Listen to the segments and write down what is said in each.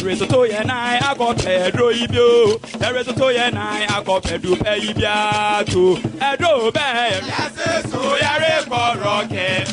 There is a toy and I got Pedro Ibio. There is a toy and I got Pedro Ibia to a do bear. Yes, so you're a rocket,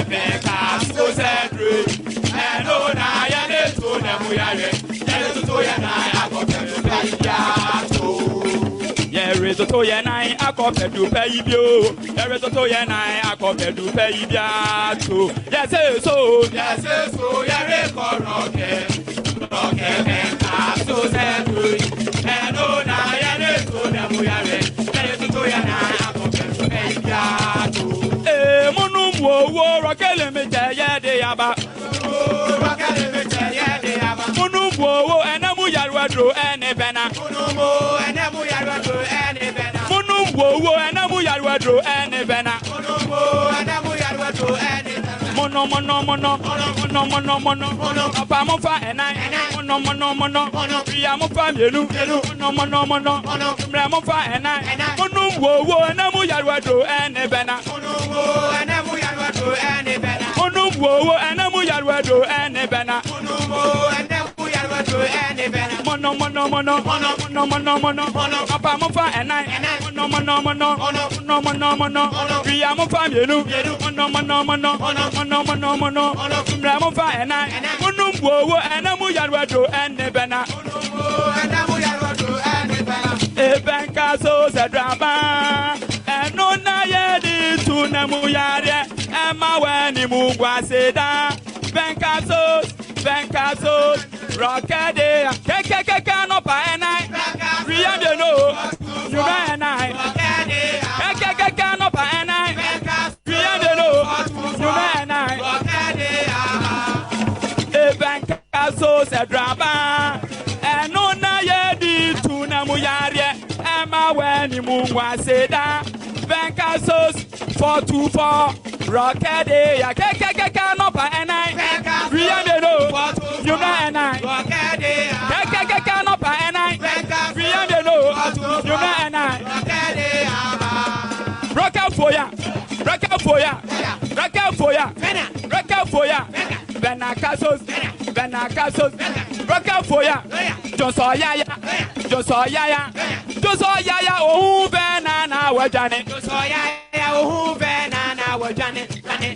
Becca, so sad. And oh, I am it to them. We are there is a toy and I got Pedro Ibia to. There is a toy and I got Pedro Ibio. There is a toy and I got Pedro Ibia to. Yes, so you're a rocket. So sad, and oh, I am it to them. We are there is a toy and I got Pedro Ibia to. Monum wo rockele me teye de aba. Rockele me teye de aba. Monum wo enamu yarwadro ene bena. Monum wo enamu yarwadro ene bena. Monum wo enamu yarwadro ene bena. Monum wo enamu yarwadro ene bena. Mono Papa mo fa enai. Mono Priya mo fa mienu. Mono Mra mo fa enai. Monum wo enamu yarwadro ene bena. Monum wo enamu yarwadro ene bena. Monum wo enamu yarwadro ene bena. Monum wo enamu yarwadro ene bena. Mono Papa mo fa enai. Mono Priya mo fa mienu. Mono Mra mo fa enai. Monum wo enamu yarwadro ene bena. Ebenka so sedraba eno na ye di tu na mu yare ema weni mu gwaseda benka so rockade keke no pa enai riya de no you na enai keke no pa enai riya de no you na enai ebenka so sedraba eno na ye di tu na mu yare ema weni mu gwaseda benka so 424 rockade ya keke no pa enai riya de no you na enai keke no pa enai riya de no you na enai rock for ya Benakasos rock for ya Just saw yaya oh benana wajane just saw yaya oh benana wajane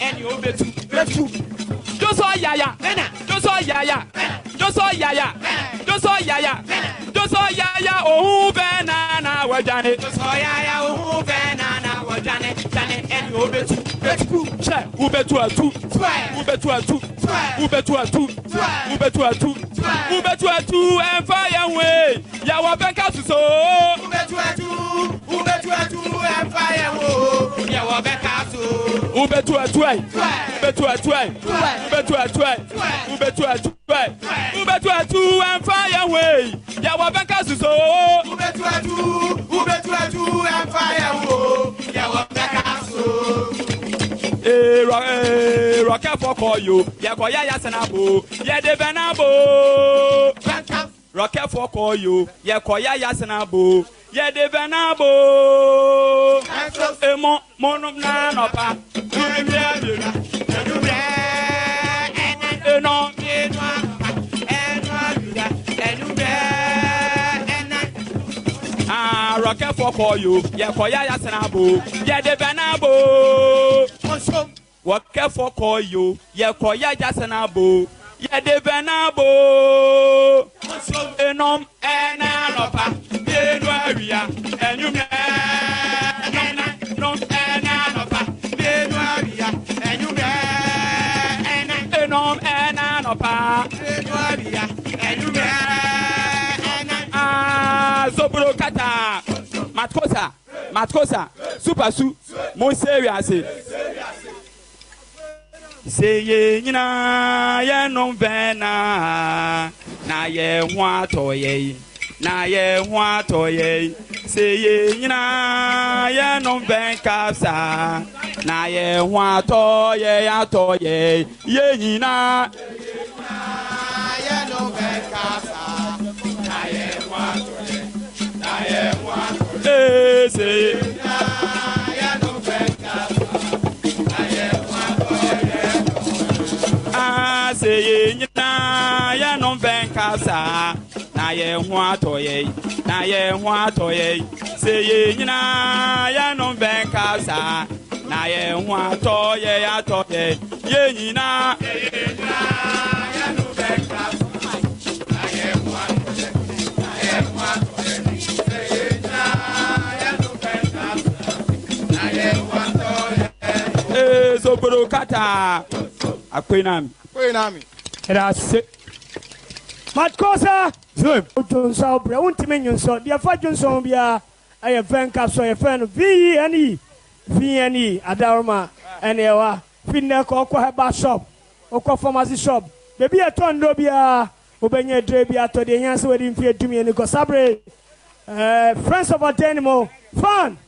and you betu just saw yaya oh benana wajane just saw yaya oh benana wajane and you betu check ubetu atu and fire way ya wa benka so ubetu and fire wo ya wa benka so ubetu atu and fire way ya wa benka so ubetu and fire wo ya wa benka so rocket for call you ya ko ya yasenabo ya de benabo rocket for call you ya ko ya yasenabo ya de benabo emo monum na no pa rocket for call you ya ko ya yasenabo ya de benabo what care for call you ya ko ya yasenabo ya de benabo enom ena no pa bienu awia enyum no ena no pa bienu awia enyum enom ena no pa bienu awia enyum zobro kata matkosa super su mo serious say ye nyina ye no vena na ye hu atoye say ye nyina ye no ven kapsa na ye hu atoye ye nyina ye no ven kapsa na ye hu atoye say say nyina ya no ven toye, na ye hwa toye. Say ye nyina ya no benka sa. Na ye hwa toye ya toye. Ye nyina ya no benka sa. Na ye hwa toye. Na ye hwa toye. Say ye nyina ya no benka sa. Na ye hwa toye. So bro kata. Akwenami. That's it. Matkosa, Johnson, Browntimin, Johnson, the Afro Johnson, Bia, I have fan caps, a fan of VNE, Adarma, and Ewa, Finna, Cocoa shop, Oko Pharmacy shop. Baby, a ton Dobia, Obenya Drebia to the answer wedding fear to me and Cosabre. Friends of our animal, fun.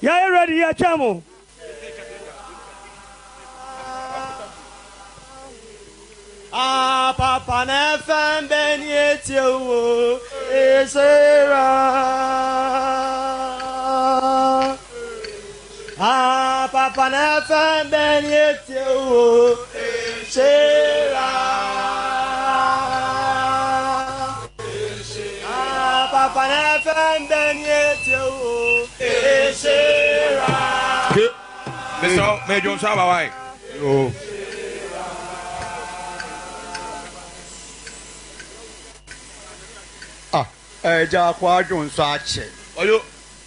Yeah, you ready, yeah, Chamo. Papa nefen ben yetiyo esera. Papa nefen ben yetiyo esera. Papa nefen ben yetiyo esera. Mr. Major Sabawai. Yo. Ja kwa Johnson ache. Oyo,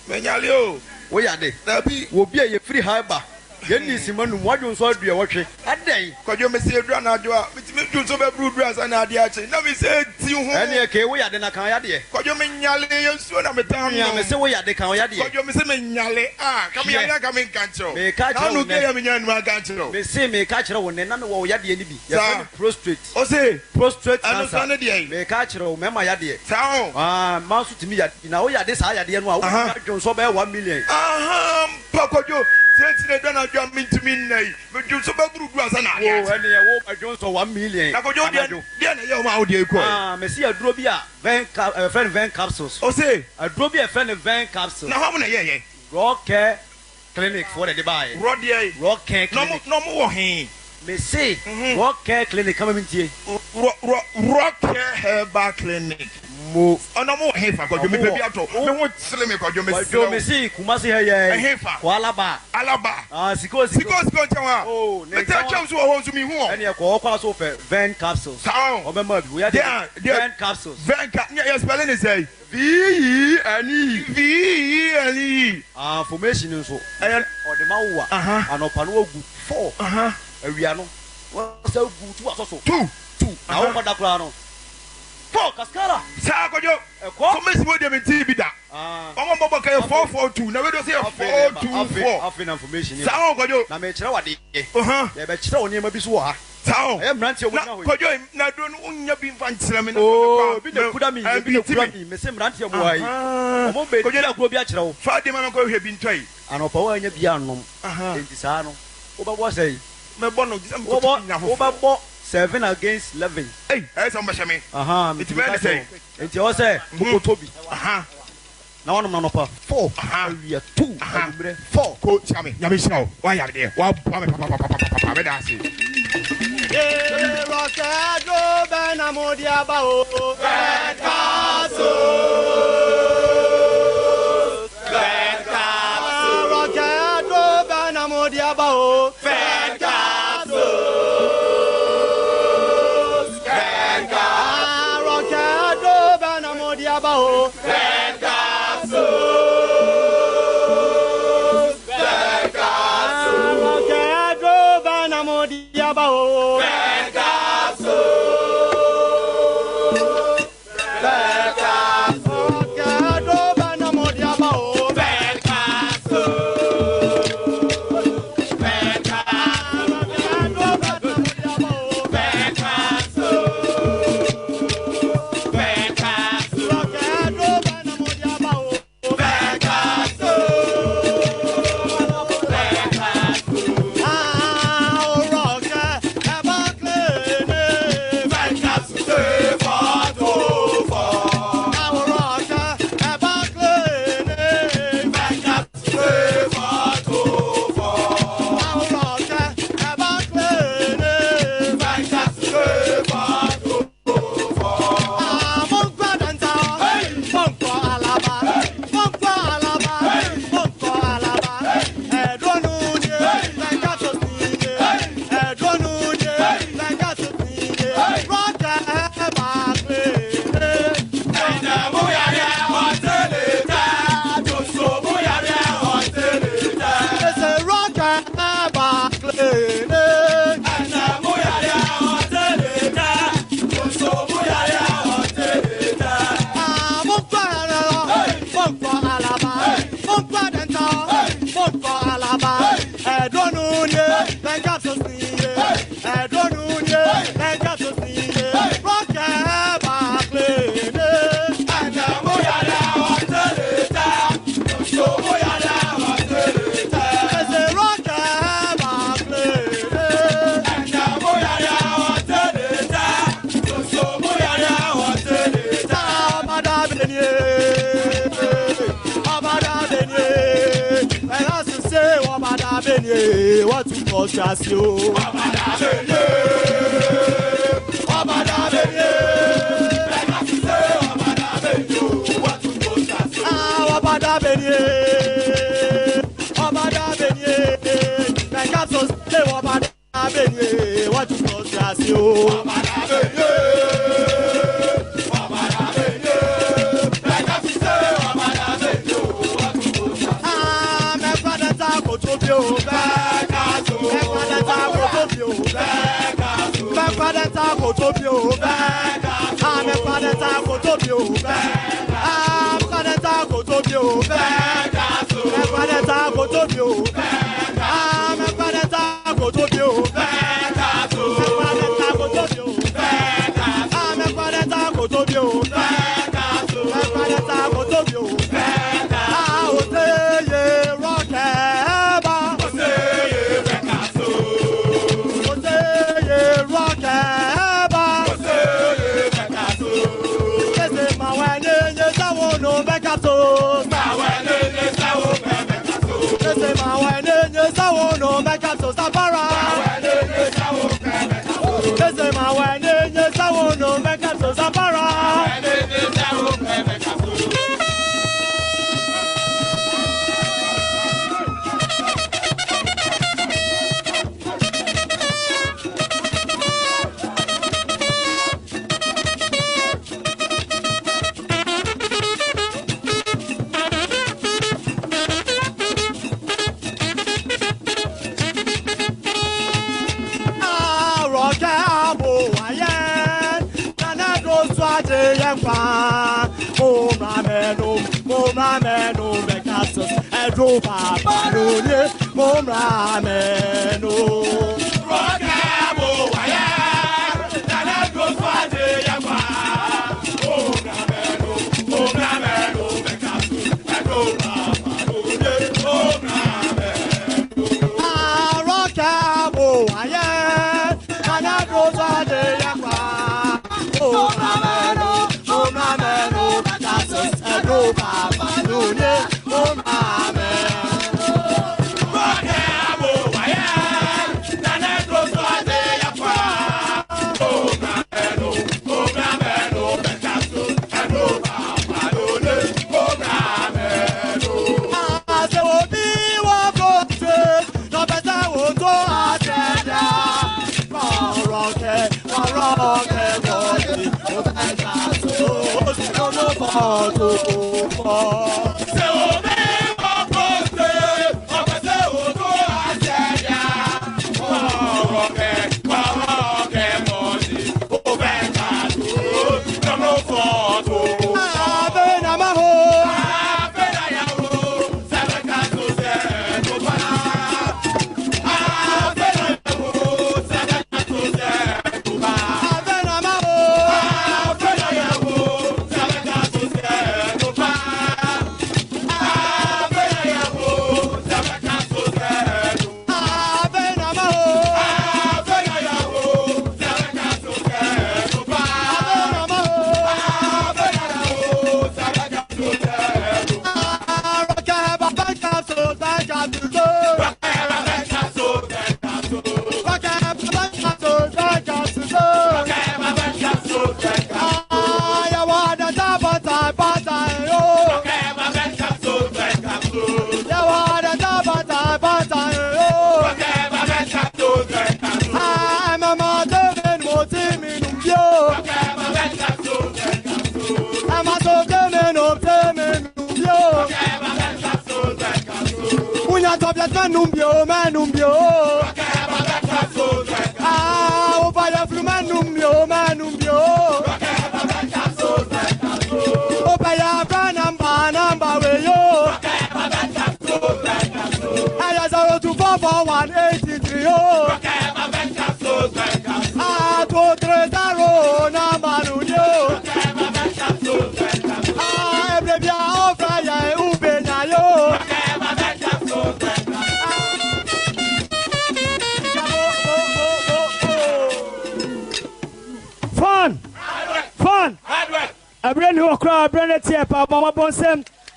menyalio. Wo ya de. Nabi. Wo bia ye free haiba. Ye ni simanu mo Johnson adua wotwe. Adan. Kwajo me se adua na adua. Mitimi Johnson be bru asa na ade ache. Na me se ti ho. Ene e ke wo ya de na kan ya de. Kwajo menyale yensuo na metam. Ya me se wo ya de kan ya de. Kwajo me se menyale. Kam ya ya kam nkancho. Me ka na no ge ya menya nu akancho. Me se me ka kire wo ne na me wo ya de ni bi. Ya prostrate. O se prostrate cancer. Ano ne de. Me ka kire wo me ma ya de. Sao. Ma su timi ya na wo ya de sa ya de no a wo Johnson be 1 million. Pakwajo. Since they don't have me to me, but you so bad, Brasana. Oh, and they walk Johnson 1 million. Nakojo, you're out there. Messi, a drobia, friend van capsules. Oh, say, a drobia friend of van capsules. Now, how many? Rock care clinic for the buy. Rock care clinic. No more. Messi, rock care clinic coming in. Rock care herbal clinic. Move. Oh, no more heifer, because you may be out of me. Because you may see Kumasi here. Heifer. Alaba. Sikos. Oh, the chums who hold me home. And you call also van capsules. Town. Remember, we are there. Van capsules. Van capsules. Yes, spelling is a V-E-N-E. Formation is so. And or the Maua. And Opano good 4. Ariano. What's so good? What's also 2. Now, what that plan? Cascara. Sakojo. Come with them in TV. I'm about 442. Now we don't say 424. Offering information. Sakojo. Now make sure what they. Yeah, but you don't be so. Sao. I'm not your Kojo. Now don't be fancy. Oh, be the Kudami. Be the Kudami. Miss Rantia boy. Kojo Globia. Fatima go have been tried. And of power in your piano. In Tisano. What was a Mebono. 7 against 11. Hey, that's how much I mean. It's very say. It's your say. Toby. Now I'm not 4. We are 2. 4. Coach, Yami show. Why are they? Wow, Papa. benye, what to contrast you? Wabada benye, wabada benye. Wabada benye, what to contrast you? Wabada benye, wabada benye. Like I'm so say wabada benye, what to contrast you? Wabada benye.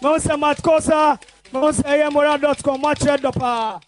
Monsem Matkosa, Monsem Moral.com, much red up.